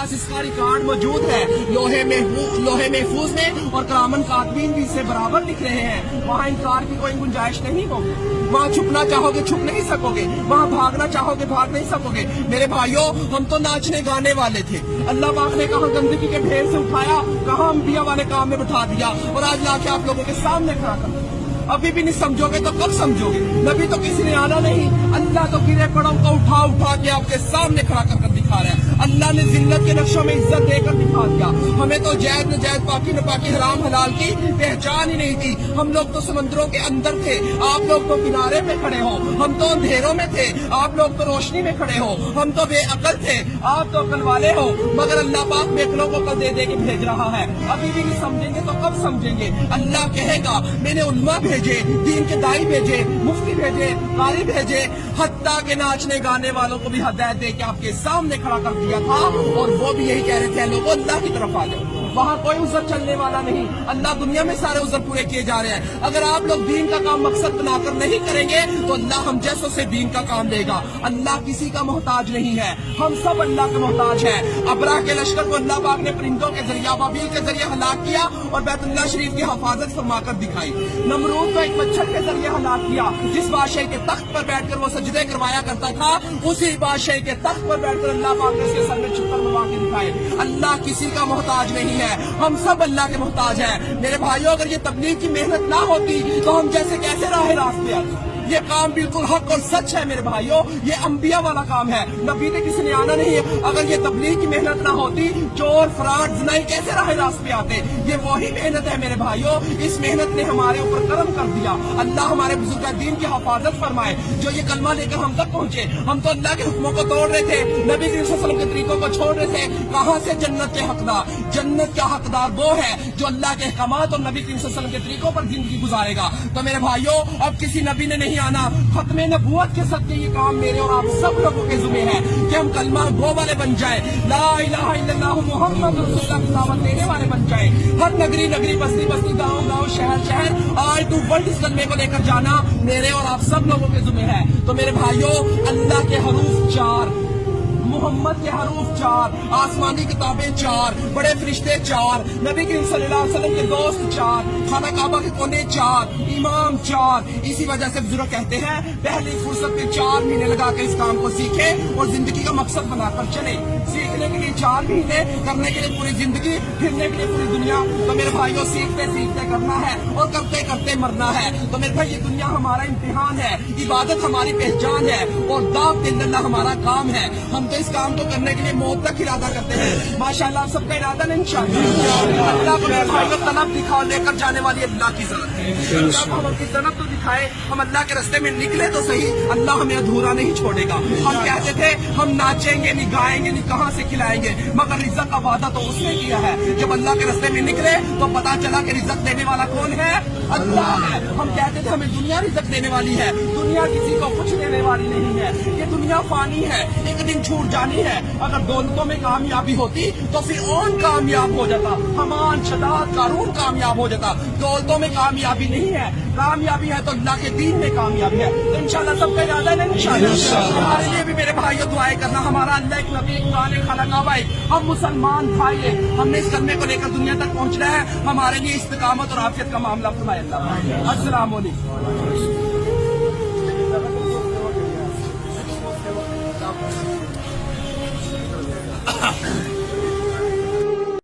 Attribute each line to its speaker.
Speaker 1: اس کا ریکارڈ موجود ہے لوہے محفوظ میں، اور کرامن کاتبین بھی اسے برابر لکھ رہے ہیں. وہاں انکار کی کوئی گنجائش نہیں ہوگی. وہاں چھپنا چاہو گے چھپ نہیں سکو گے، وہاں بھاگنا چاہو گے بھاگ نہیں سکو گے. میرے بھائیوں، ہم تو ناچنے گانے والے تھے، اللہ پاک نے کہاں گندگی کے ڈھیر سے اٹھایا، کہاں انبیاء والے کام میں بٹھا دیا، اور آج لا کے آپ لوگوں کے سامنے کھڑا کر دیا. ابھی بھی نہیں سمجھو گے تو کب سمجھو گے؟ نبی تو کسی نے آنا نہیں، اللہ تو گرے پڑوں کو اٹھا کے آپ کے سامنے کھڑا کر دکھا رہا ہے. اللہ نے ذلت کے نقشوں میں عزت دے کر دکھا دیا. ہمیں تو جائز نجائز پاکی نپاکی حرام حلال کی پہچان ہی نہیں تھی. ہم لوگ تو سمندروں کے اندر تھے، آپ لوگ تو کنارے پہ کھڑے ہو. ہم تو اندھیروں میں تھے، آپ لوگ تو روشنی میں کھڑے ہو. ہم تو بے عقل تھے، آپ تو عقل والے ہو. مگر اللہ پاک بے عقلوں کو عقل دے دے کے بھیج رہا ہے. ابھی بھی نہیں سمجھیں گے تو کب سمجھیں گے؟ اللہ کہے گا میں نے علماء بھیجے، دین کے دائی بھیجے، مفتی بھیجے، قاری بھیجے، حتیٰ کہ ناچنے گانے والوں کو بھی ہدایت دے کے آپ کے سامنے کھڑا کر دیا تھا، اور وہ بھی یہی کہہ رہے تھے لوگوں اللہ کی طرف آ جاؤ. وہاں کوئی عذر چلنے والا نہیں. اللہ دنیا میں سارے عذر پورے کیے جا رہے ہیں. اگر آپ لوگ دین کا کام مقصد بنا کر نہیں کریں گے تو اللہ ہم جیسوں سے دین کا کام دے گا. اللہ کسی کا محتاج نہیں ہے، ہم سب اللہ کے محتاج ہیں. ابراہ کے لشکر کو اللہ پاک نے پرندوں کے ذریعہ ابابیل کے ذریعے ہلاک کیا اور بیت اللہ شریف کی حفاظت فرما کر دکھائی. نمرود کو ایک مچھر کے ذریعے ہلاک کیا، جس بادشاہ کے تخت پر بیٹھ کر وہ سجدے کروایا کرتا تھا، اسی بادشاہ کے تخت پر بیٹھ کر اللہ پاک نے اس کے سر میں چھپر منوا کے دکھائے. اللہ کسی کا محتاج نہیں ہے، ہم سب اللہ کے محتاج ہیں. میرے بھائیوں، اگر یہ تبلیغ کی محنت نہ ہوتی تو ہم جیسے کیسے راہ راست پہ آتے؟ یہ کام بالکل حق اور سچ ہے میرے بھائیوں، یہ انبیاء والا کام ہے، نبی نے کسی نے آنا نہیں ہے. اگر یہ تبلیغ کی محنت نہ ہوتی، چور فراڈ زنائی کیسے راہ راست پہ آتے؟ یہ وہی محنت ہے میرے بھائیوں. اس محنت نے ہمارے اوپر کرم کر دیا. اللہ ہمارے بزرگ دین کی حفاظت فرمائے جو یہ کلمہ لے کر ہم تک پہنچے. ہم تو اللہ کے حکموں کو توڑ رہے تھے، نبی صلی اللہ علیہ وسلم کے طریقوں کو چھوڑ رہے تھے. کہاں سے جنت کے حقدار؟ جنت کا حقدار وہ ہے جو اللہ کے احکامات اور نبی صلی اللہ علیہ وسلم کے طریقوں پر زندگی گزارے گا. تو میرے بھائیوں، اب کسی نبی نے نہیں آنا. ختم نبوت کے صدقے یہ کام میرے اور آپ سب لوگوں کے ذمہ ہے کہ ہم کلمہ گو والے بن جائیں، لا الہ الا اللہ محمد رسول اللہ کی دعوت دینے والے بن جائیں. ہر نگری نگری، بستی بستی، گاؤں گاؤں، شہر شہر، آل ٹو ورلڈ اس کلمے کو لے کر جانا میرے اور آپ سب لوگوں کے ذمہ ہے. تو میرے بھائیوں، اللہ کے حروف 4، محمد کے حروف 4، آسمانی کتابیں 4، بڑے فرشتے 4، نبی کریم صلی اللہ علیہ وسلم کے دوست 4، خانہ کعبہ کے کونے 4، امام 4. اسی وجہ سے بزرگ کہتے ہیں پہلی فرصت میں 4 مہینے لگا کے اس کام کو سیکھے اور زندگی کا مقصد بنا کر چلے. سیکھنے کے لیے 4 مہینے، کرنے کے لیے پوری زندگی، پھرنے کے لیے پوری دنیا. تو میرے بھائیوں، سیکھتے سیکھتے کرنا ہے اور کرتے کرتے مرنا ہے. تو میرے بھائی، یہ دنیا ہمارا امتحان ہے، عبادت ہماری پہچان ہے، اور دعوت اللہ ہمارا کام ہے. ہم تو اس کام کو کرنے کے لیے موت تک ارادہ کرتے ہیں. ماشاءاللہ آپ سب کا ارادہ نہیں انشاءاللہ. اللہ کو بھائیوں طلب دکھاؤ، لے کر جانے والی اللہ کی ذات ہے. اللہ کو ہم اپنی طلب تو دکھائے، ہم اللہ کے راستے میں نکلے تو صحیح، اللہ ہمیں ادھورا نہیں چھوڑے گا. ہم کہتے تھے ہم ناچیں گے نہیں، گائیں گے نہیں، کہاں سے کھلائیں گے، مگر رزق کا وعدہ تو اس نے کیا ہے. جب اللہ کے راستے میں نکلے تو پتا چلا کہ رزق دینے والا کون ہے؟ اللہ ہے. ہم کہتے تھے ہمیں دنیا رزق دینے والی ہے، دنیا کسی کو کچھ دینے والی نہیں ہے. یہ دنیا فانی ہے، ایک دن چھوٹ جانی ہے. اگر دولتوں میں کامیابی ہوتی تو فرعون کامیاب ہو جاتا، حمان، شداد، قارون کامیاب ہو جاتا. دولتوں میں کامیابی نہیں ہے، کامیابی ہے تو اللہ کے دین میں کامیابی ہے. تو انشاءاللہ سب کا ارادہ ہے انشاءاللہ. ہمارے لیے بھی میرے بھائیوں دعائیں کرنا. ہمارا اللہ ایک نبی، ایک قرآن، ایک خانہ کعبہ ہے. ہم مسلمان بھائی ہیں، ہم نے اس کلمے کو لے کر دنیا تک پہنچنا ہے. ہمارے لیے استقامت اور عافیت کا معاملہ فرمائے اللہ. السلام علیکم.